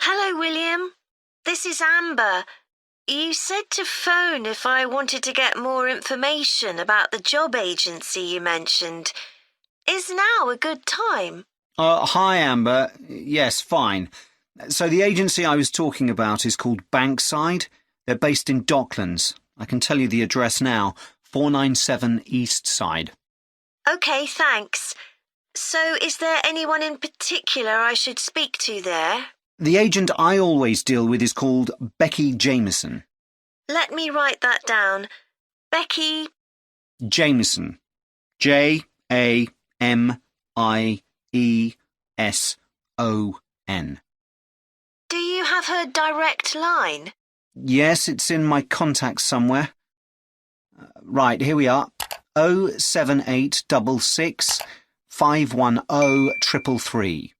Hello, William. This is Amber. You said to phone if I wanted to get more information about the job agency you mentioned. Is now a good time? Hi, Amber. Yes, fine. So the agency I was talking about is called Bankside. They're based in Docklands. I can tell you the address now, 497 East Side. OK, thanks. So is there anyone in particular I should speak to there? The agent I always deal with is called Becky Jameson. Let me write that down. Becky... Jameson. Jameson. Do you have her direct line? Yes, it's in my contacts somewhere. Right, here we are. 07866 510 333.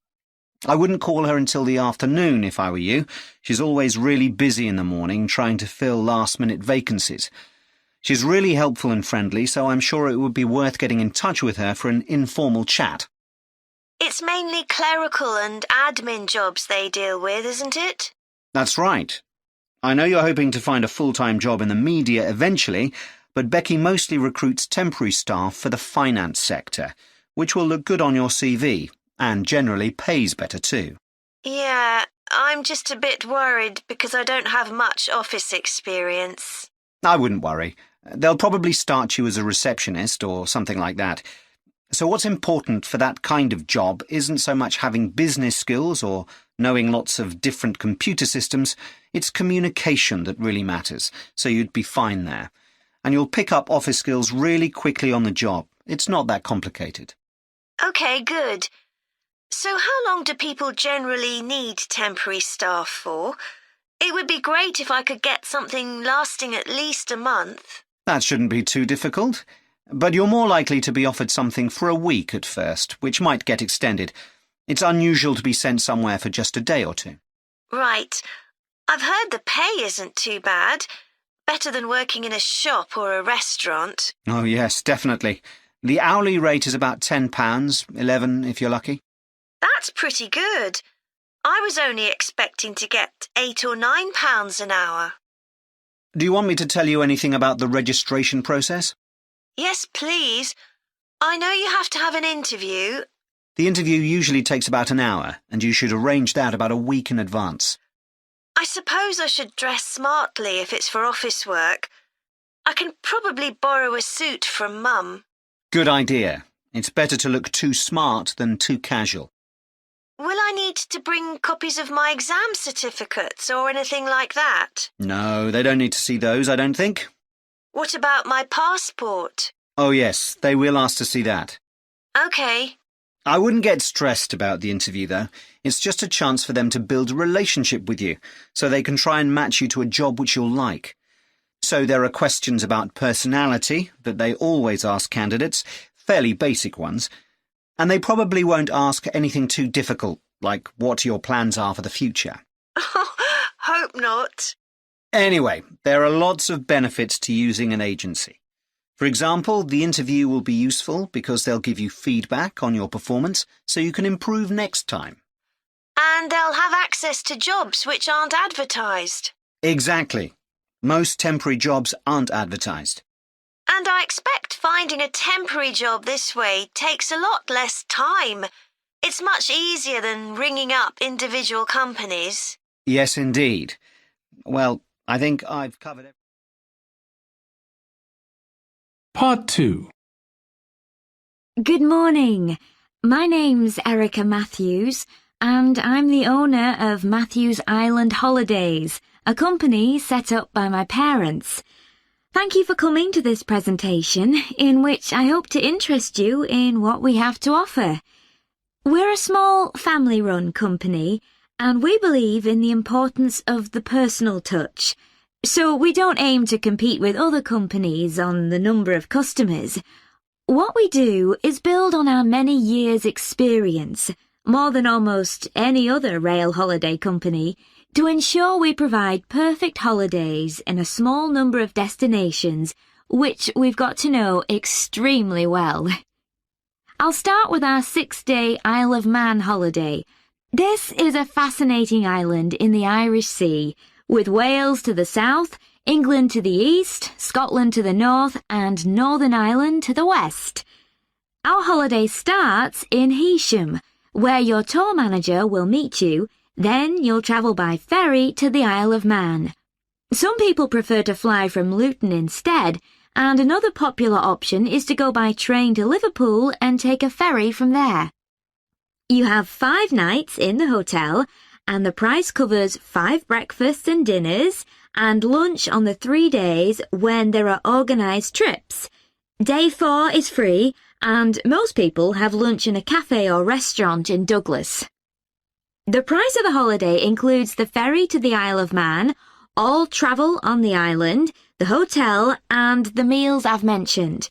I wouldn't call her until the afternoon if I were you. She's always really busy in the morning trying to fill last-minute vacancies. She's really helpful and friendly, so I'm sure it would be worth getting in touch with her for an informal chat. It's mainly clerical and admin jobs they deal with, isn't it? That's right. I know you're hoping to find a full-time job in the media eventually, but Becky mostly recruits temporary staff for the finance sector, which will look good on your CV, and generally pays better too. Yeah, I'm just a bit worried because I don't have much office experience. I wouldn't worry. They'll probably start you as a receptionist or something like that. So what's important for that kind of job isn't so much having business skills or knowing lots of different computer systems. It's communication that really matters, so you'd be fine there. And you'll pick up office skills really quickly on the job. It's not that complicated. OK, good. So how long do people generally need temporary staff for? It would be great if I could get something lasting at least a month. That shouldn't be too difficult. But you're more likely to be offered something for a week at first, which might get extended. It's unusual to be sent somewhere for just a day or two. Right. I've heard the pay isn't too bad. Better than working in a shop or a restaurant. Oh, yes, definitely. The hourly rate is about £10, $11 if you're lucky. That's pretty good. I was only expecting to get £8 or £9 an hour. Do you want me to tell you anything about the registration process? Yes, please. I know you have to have an interview. The interview usually takes about an hour, and you should arrange that about a week in advance. I suppose I should dress smartly if it's for office work. I can probably borrow a suit from Mum. Good idea. It's better to look too smart than too casual. Will I need to bring copies of my exam certificates or anything like that? No, they don't need to see those, I don't think. What about my passport? Oh, yes, they will ask to see that. OK. I wouldn't get stressed about the interview, though. It's just a chance for them to build a relationship with you, so they can try and match you to a job which you'll like. So there are questions about personality that they always ask candidates, fairly basic ones, and they probably won't ask anything too difficult, like what your plans are for the future. Hope not. Anyway, there are lots of benefits to using an agency. For example, the interview will be useful because they'll give you feedback on your performance so you can improve next time. And they'll have access to jobs which aren't advertised. Exactly. Most temporary jobs aren't advertised. And I expect finding a temporary job this way takes a lot less time. It's much easier than ringing up individual companies. Yes, indeed. Well, I think I've covered it. Part 2. Good morning. My name's Erica Matthews, and I'm the owner of Matthews Island Holidays, a company set up by my parents. Thank you for coming to this presentation, in which I hope to interest you in what we have to offer. We're a small family-run company, and we believe in the importance of the personal touch. So we don't aim to compete with other companies on the number of customers. What we do is build on our many years' experience, more than almost any other rail holiday company, to ensure we provide perfect holidays in a small number of destinations, which we've got to know extremely well. I'll start with our 6-day Isle of Man holiday. This is a fascinating island in the Irish Sea, with Wales to the south, England to the east, Scotland to the north, and Northern Ireland to the west. Our holiday starts in Heysham, where your tour manager will meet you. Then you'll travel by ferry to the Isle of Man. Some people prefer to fly from Luton instead, and another popular option is to go by train to Liverpool and take a ferry from there. You have 5 nights in the hotel, and the price covers 5 breakfasts and dinners, and lunch on the 3 days when there are organised trips. Day 4 is free, and most people have lunch in a cafe or restaurant in Douglas. The price of the holiday includes the ferry to the Isle of Man, all travel on the island, the hotel, and the meals I've mentioned.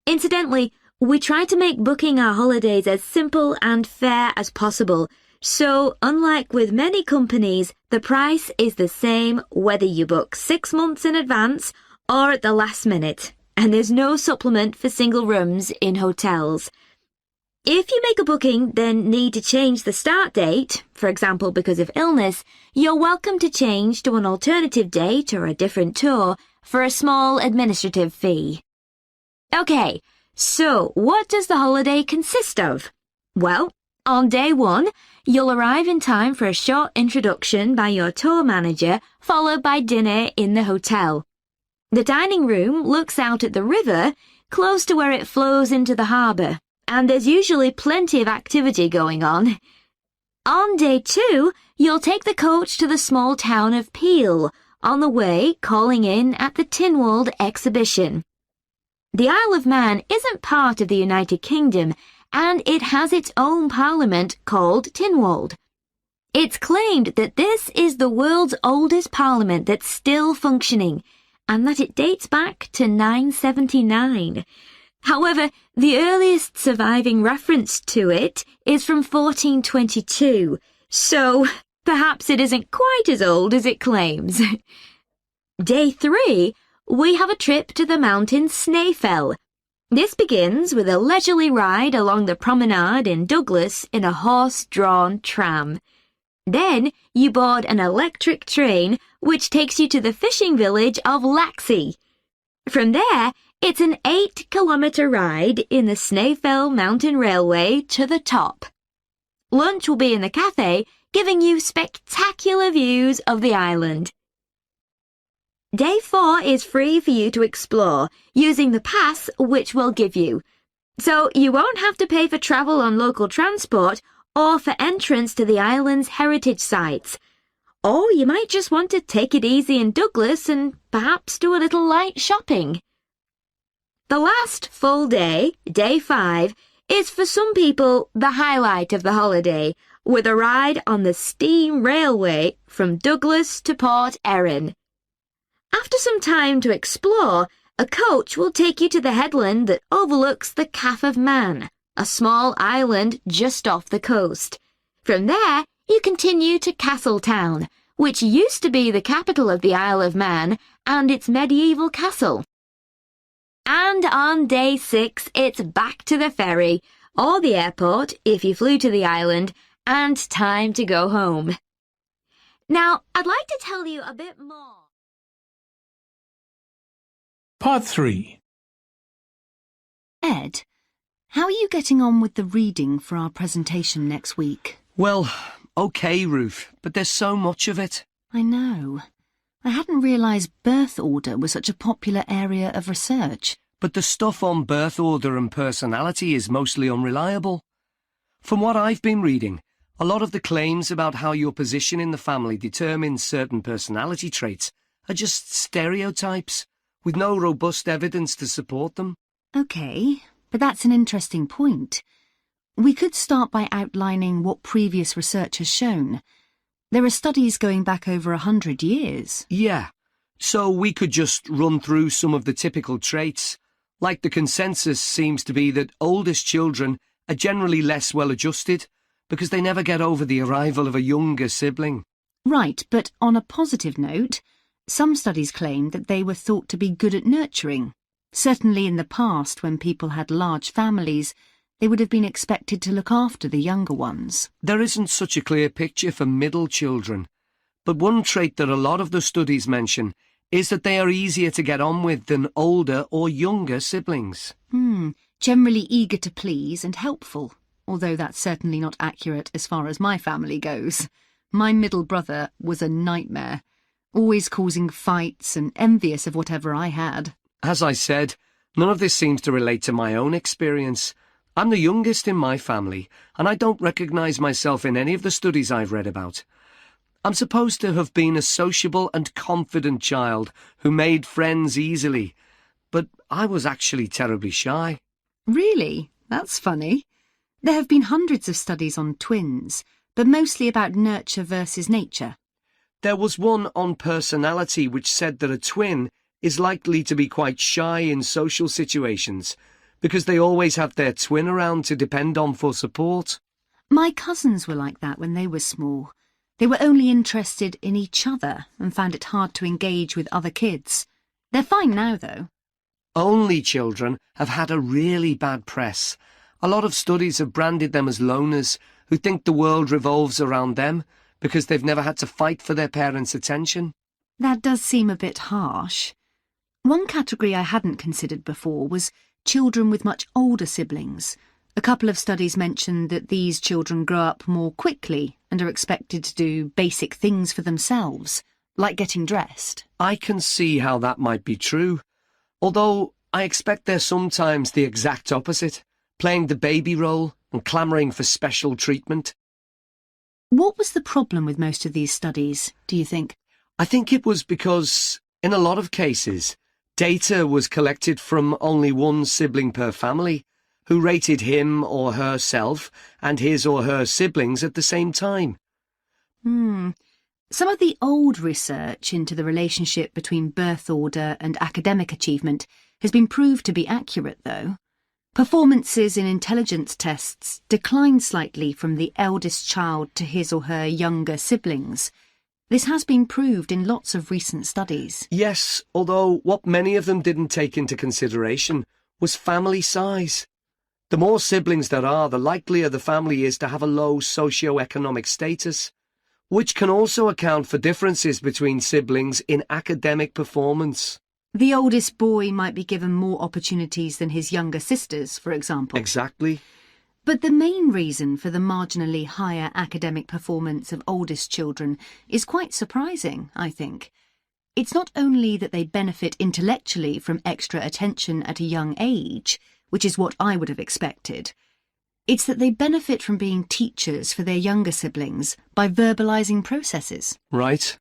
Incidentally, we try to make booking our holidays as simple and fair as possible, so unlike with many companies, the price is the same whether you book 6 months in advance or at the last minute, and there's no supplement for single rooms in hotels. If you make a booking, then need to change the start date, for example because of illness, you're welcome to change to an alternative date or a different tour for a small administrative fee. Okay, so what does the holiday consist of? Well, on day 1, you'll arrive in time for a short introduction by your tour manager, followed by dinner in the hotel. The dining room looks out at the river, close to where it flows into the harbour, and there's usually plenty of activity going on. On day 2, you'll take the coach to the small town of Peel, on the way calling in at the Tynwald exhibition. The Isle of Man isn't part of the United Kingdom, and it has its own parliament called Tynwald. It's claimed that this is the world's oldest parliament that's still functioning, and that it dates back to 979. However, the earliest surviving reference to it is from 1422, so perhaps it isn't quite as old as it claims. Day 3, we have a trip to the mountain Snaefell. This begins with a leisurely ride along the promenade in Douglas in a horse-drawn tram. Then you board an electric train which takes you to the fishing village of Laxey. From there, it's an 8-kilometre ride in the Snaefell Mountain Railway to the top. Lunch will be in the cafe, giving you spectacular views of the island. Day 4 is free for you to explore, using the pass which we'll give you. So you won't have to pay for travel on local transport or for entrance to the island's heritage sites. Or you might just want to take it easy in Douglas and perhaps do a little light shopping. The last full day, day 5, is for some people the highlight of the holiday, with a ride on the steam railway from Douglas to Port Erin. After some time to explore, a coach will take you to the headland that overlooks the Calf of Man, a small island just off the coast. From there, you continue to Castletown, which used to be the capital of the Isle of Man and its medieval castle. And on day 6, it's back to the ferry, or the airport if you flew to the island, and time to go home. Now, I'd like to tell you a bit more. Part 3. Ed, how are you getting on with the reading for our presentation next week? Well, okay, Ruth, but there's so much of it. I know. I hadn't realised birth order was such a popular area of research. But the stuff on birth order and personality is mostly unreliable. From what I've been reading, a lot of the claims about how your position in the family determines certain personality traits are just stereotypes, with no robust evidence to support them. OK, but that's an interesting point. We could start by outlining what previous research has shown. There are studies going back over 100 years. Yeah, so we could just run through some of the typical traits. Like the consensus seems to be that oldest children are generally less well-adjusted because they never get over the arrival of a younger sibling. Right, but on a positive note, some studies claim that they were thought to be good at nurturing. Certainly in the past, when people had large families, They would have been expected to look after the younger ones. There isn't such a clear picture for middle children, but one trait that a lot of the studies mention is that they are easier to get on with than older or younger siblings. Generally eager to please and helpful, although that's certainly not accurate as far as my family goes. My middle brother was a nightmare, always causing fights and envious of whatever I had. As I said, none of this seems to relate to my own experience. I'm the youngest in my family, and I don't recognise myself in any of the studies I've read about. I'm supposed to have been a sociable and confident child who made friends easily, but I was actually terribly shy. Really? That's funny. There have been hundreds of studies on twins, but mostly about nurture versus nature. There was one on personality which said that a twin is likely to be quite shy in social situations because they always have their twin around to depend on for support. My cousins were like that when they were small. They were only interested in each other and found it hard to engage with other kids. They're fine now, though. Only children have had a really bad press. A lot of studies have branded them as loners who think the world revolves around them because they've never had to fight for their parents' attention. That does seem a bit harsh. One category I hadn't considered before was children with much older siblings. A couple of studies mentioned that these children grow up more quickly and are expected to do basic things for themselves, like getting dressed. I can see how that might be true, although I expect they're sometimes the exact opposite, playing the baby role and clamouring for special treatment. What was the problem with most of these studies, do you think? I think it was because, in a lot of cases, data was collected from only one sibling per family, who rated him or herself and his or her siblings at the same time. Some of the old research into the relationship between birth order and academic achievement has been proved to be accurate, though. Performances in intelligence tests declined slightly from the eldest child to his or her younger siblings. This has been proved in lots of recent studies. Yes, although what many of them didn't take into consideration was family size. The more siblings there are, the likelier the family is to have a low socio-economic status, which can also account for differences between siblings in academic performance. The oldest boy might be given more opportunities than his younger sisters, for example. Exactly. But the main reason for the marginally higher academic performance of oldest children is quite surprising, I think. It's not only that they benefit intellectually from extra attention at a young age, which is what I would have expected. It's that they benefit from being teachers for their younger siblings by verbalising processes. Right.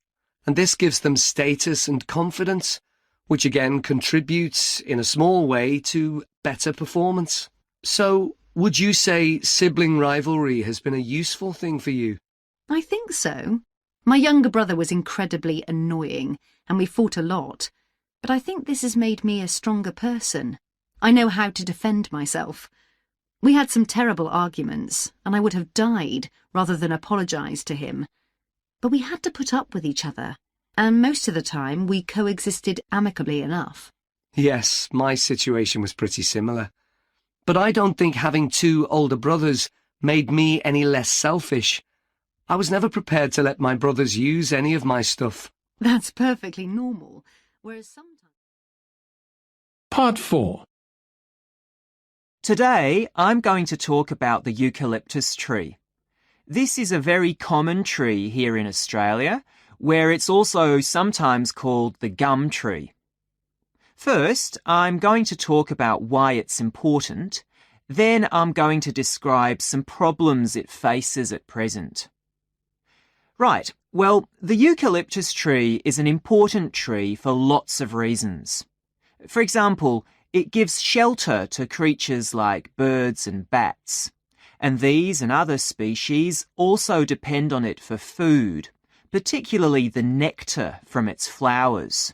And this gives them status and confidence, which again contributes in a small way to better performance. So, would you say sibling rivalry has been a useful thing for you? I think so. My younger brother was incredibly annoying, and we fought a lot. But I think this has made me a stronger person. I know how to defend myself. We had some terrible arguments, and I would have died rather than apologise to him. But we had to put up with each other, and most of the time we coexisted amicably enough. Yes, my situation was pretty similar. But I don't think having two older brothers made me any less selfish. I was never prepared to let my brothers use any of my stuff. That's perfectly normal, whereas sometimes... Part 4. Today, I'm going to talk about the eucalyptus tree. This is a very common tree here in Australia, where it's also sometimes called the gum tree. First, I'm going to talk about why it's important. Then I'm going to describe some problems it faces at present. Right, well, the eucalyptus tree is an important tree for lots of reasons. For example, it gives shelter to creatures like birds and bats, and these and other species also depend on it for food, particularly the nectar from its flowers.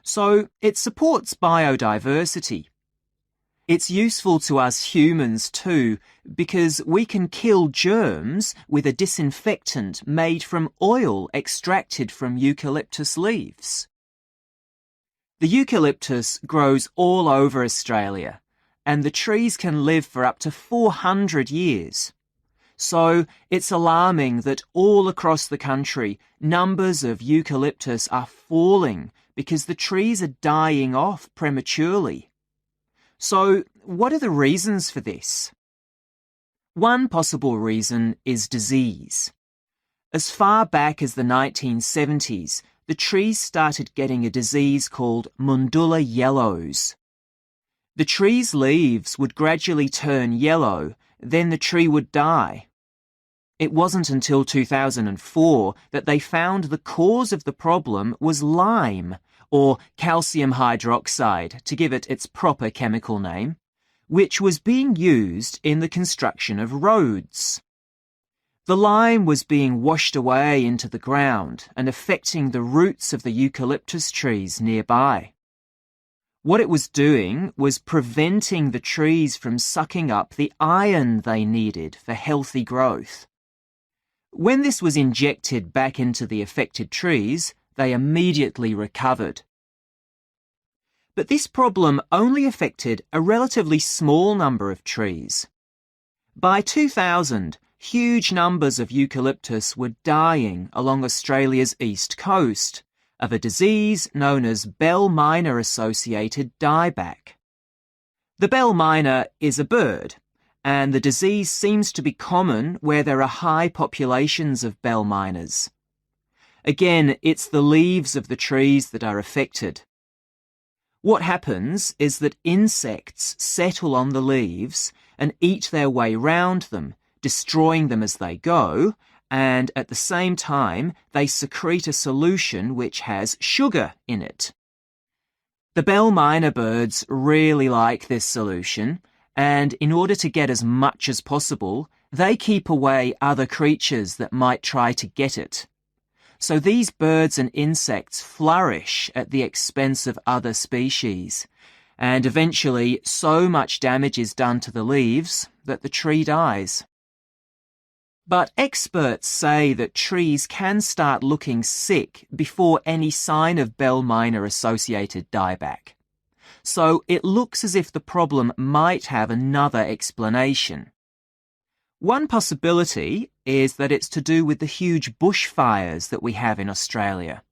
So it supports biodiversity. It's useful to us humans too, because we can kill germs with a disinfectant made from oil extracted from eucalyptus leaves. The eucalyptus grows all over Australia, and the trees can live for up to 400 years. So it's alarming that all across the country, numbers of eucalyptus are falling because the trees are dying off prematurely. So what are the reasons for this? One possible reason is disease. As far back as the 1970s, the trees started getting a disease called Mundula yellows. The tree's leaves would gradually turn yellow, then the tree would die. It wasn't until 2004 that they found the cause of the problem was lime, or calcium hydroxide, to give it its proper chemical name, which was being used in the construction of roads. The lime was being washed away into the ground and affecting the roots of the eucalyptus trees nearby. What it was doing was preventing the trees from sucking up the iron they needed for healthy growth. When this was injected back into the affected trees, they immediately recovered. But this problem only affected a relatively small number of trees. By 2000, huge numbers of eucalyptus were dying along Australia's east coast of a disease known as bell miner-associated dieback. The bell miner is a bird, and the disease seems to be common where there are high populations of bell miners. Again, it's the leaves of the trees that are affected. What happens is that insects settle on the leaves and eat their way round them, destroying them as they go, and at the same time they secrete a solution which has sugar in it. The bell miner birds really like this solution, and in order to get as much as possible, they keep away other creatures that might try to get it. So these birds and insects flourish at the expense of other species, and eventually so much damage is done to the leaves that the tree dies. But experts say that trees can start looking sick before any sign of bell miner-associated dieback. So it looks as if the problem might have another explanation. One possibility is that it's to do with the huge bushfires that we have in Australia.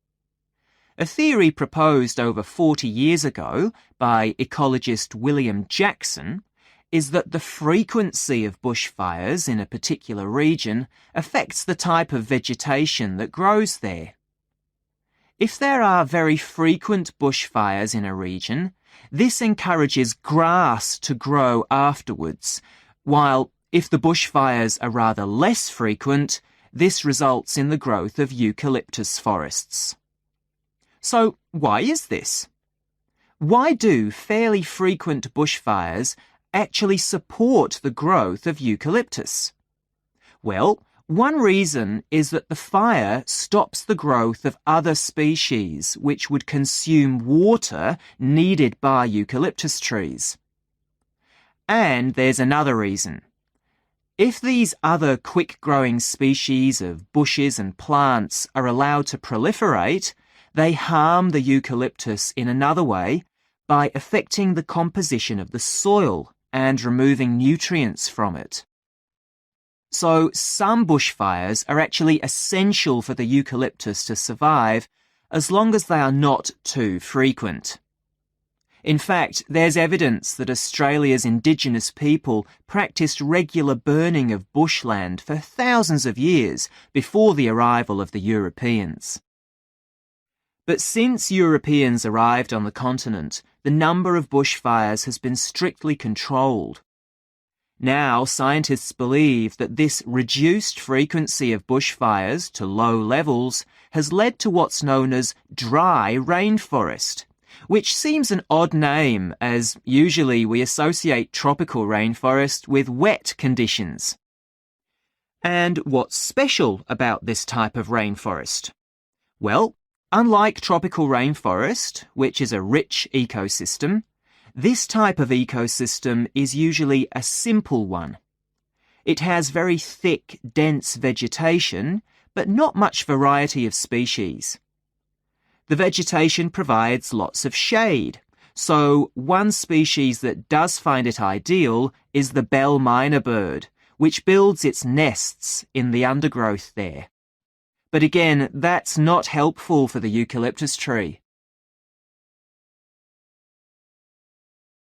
A theory proposed over 40 years ago by ecologist William Jackson is that the frequency of bushfires in a particular region affects the type of vegetation that grows there. If there are very frequent bushfires in a region, this encourages grass to grow afterwards, while if the bushfires are rather less frequent, this results in the growth of eucalyptus forests. So why is this? Why do fairly frequent bushfires actually support the growth of eucalyptus? Well, one reason is that the fire stops the growth of other species which would consume water needed by eucalyptus trees. And there's another reason. If these other quick-growing species of bushes and plants are allowed to proliferate, they harm the eucalyptus in another way by affecting the composition of the soil and removing nutrients from it. So some bushfires are actually essential for the eucalyptus to survive as long as they are not too frequent. In fact, there's evidence that Australia's Indigenous people practiced regular burning of bushland for thousands of years before the arrival of the Europeans. But since Europeans arrived on the continent, the number of bushfires has been strictly controlled. Now, scientists believe that this reduced frequency of bushfires to low levels has led to what's known as dry rainforest, which seems an odd name as usually we associate tropical rainforest with wet conditions. And what's special about this type of rainforest? Well, unlike tropical rainforest, which is a rich ecosystem, this type of ecosystem is usually a simple one. It has very thick, dense vegetation, but not much variety of species. The vegetation provides lots of shade, So one species that does find it ideal is the bell myna bird, which builds its nests in the undergrowth there. But again, that's not helpful for the eucalyptus tree.